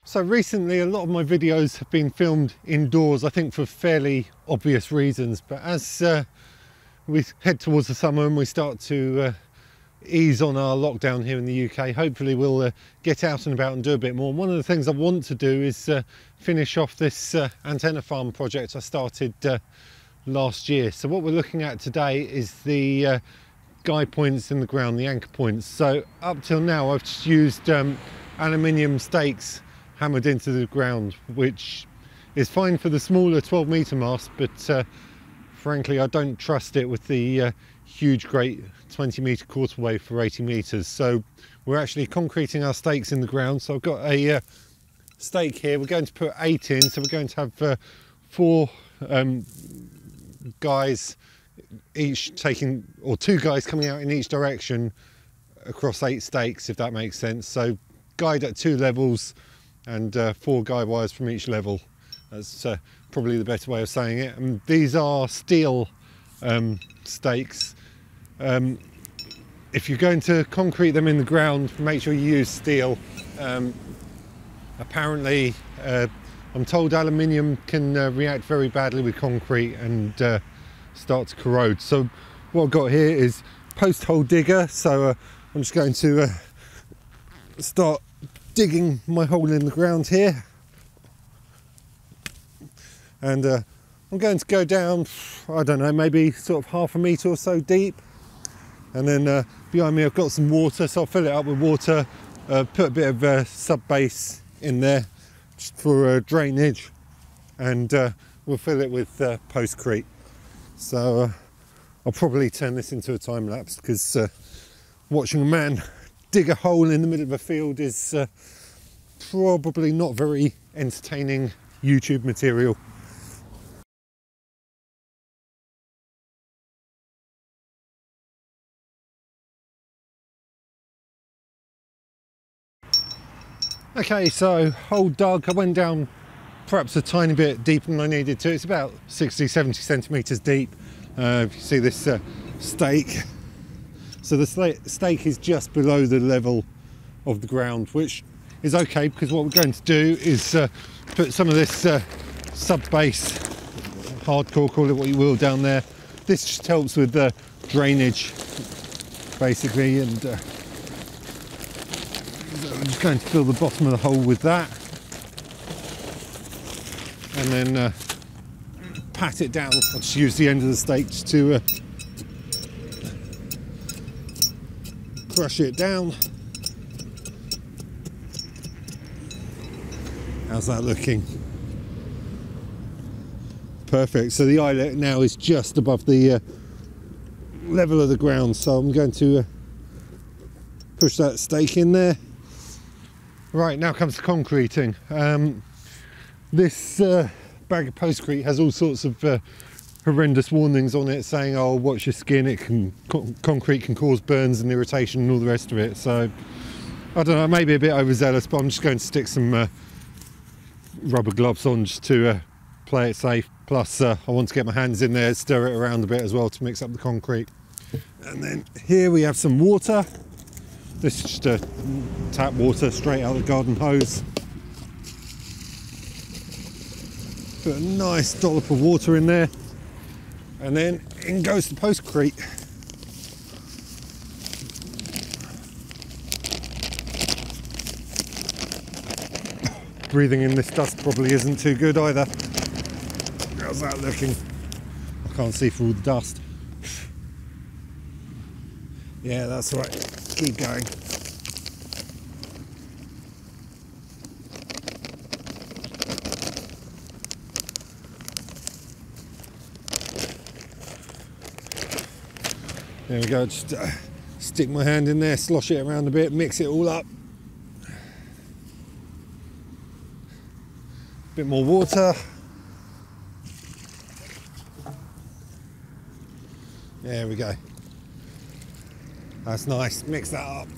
So recently a lot of my videos have been filmed indoors, I think for fairly obvious reasons, but as we head towards the summer and we start to ease on our lockdown here in the UK, hopefully we'll get out and about and do a bit more. And one of the things I want to do is finish off this antenna farm project I started last year. So what we're looking at today is the guide points in the ground, the anchor points. So up till now I've just used aluminium stakes hammered into the ground, which is fine for the smaller 12-meter mast, but frankly I don't trust it with the huge great 20-meter quarter wave for 80 meters. So we're actually concreting our stakes in the ground. So I've got a stake here, we're going to put 8 in, so we're going to have 4 guys each taking, or 2 guys coming out in each direction across 8 stakes, if that makes sense. So guide at 2 levels and 4 guide wires from each level. That's probably the better way of saying it. And these are steel stakes. If you're going to concrete them in the ground, make sure you use steel. Apparently I'm told aluminium can react very badly with concrete and start to corrode. So what I've got here is post hole digger, so I'm just going to start digging my hole in the ground here, and I'm going to go down, I don't know, maybe sort of half a metre or so deep, and then behind me I've got some water, so I'll fill it up with water, put a bit of sub base in there just for drainage, and we'll fill it with postcrete. So I'll probably turn this into a time lapse, because watching a man dig a hole in the middle of a field is probably not very entertaining YouTube material. Okay, so hole dug. I went down perhaps a tiny bit deeper than I needed to. It's about 60-70 centimeters deep. If you see this stake, so the stake is just below the level of the ground, which is okay, because what we're going to do is put some of this sub base, hardcore, call it what you will, down there. This just helps with the drainage basically, and so I'm just going to fill the bottom of the hole with that, and then pat it down. I'll just use the end of the stake just to crush it down. How's that looking? Perfect. So the eyelet now is just above the level of the ground, so I'm going to push that stake in there. Right, now comes the concreting. This bag of postcrete has all sorts of horrendous warnings on it, saying, oh, watch your skin, it can concrete can cause burns and irritation and all the rest of it. So I don't know, maybe a bit overzealous, but I'm just going to stick some rubber gloves on just to play it safe. Plus I want to get my hands in there, stir it around a bit as well to mix up the concrete. And then here we have some water. This is just tap water straight out of the garden hose. Put a nice dollop of water in there, and then in goes the postcrete. Breathing in this dust probably isn't too good either. How's that looking? I can't see through all the dust. Yeah, that's right. Keep going. There we go, just stick my hand in there, slosh it around a bit, mix it all up. Bit more water. There we go. That's nice, mix that up.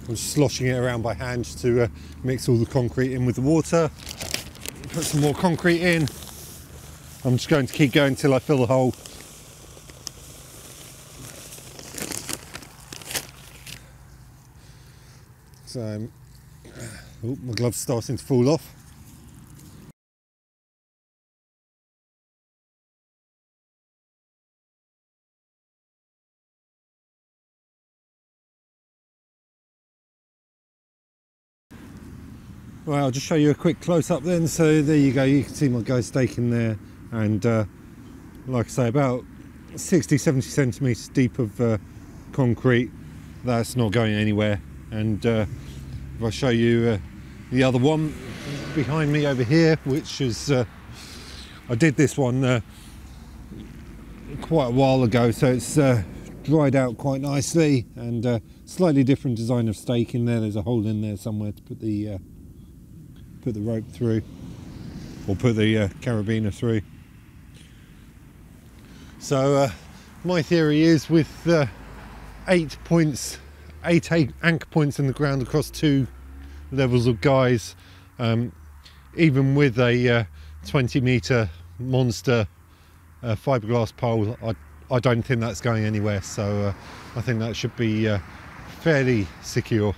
I'm just sloshing it around by hand just to mix all the concrete in with the water. Put some more concrete in. I'm just going to keep going until I fill the hole. So Oh, my glove's starting to fall off. Well, I'll just show you a quick close-up then. So there you go, you can see my guy staking there, and like I say, about 60-70 centimetres deep of concrete. That's not going anywhere. And if I show you the other one behind me over here, which is I did this one quite a while ago, so it's dried out quite nicely, and slightly different design of stake in there. There's a hole in there somewhere to put the rope through, or put the carabiner through. So my theory is, with 8 anchor points in the ground across 2 levels of guys, even with a 20-metre monster fiberglass pole, I don't think that's going anywhere. So I think that should be fairly secure.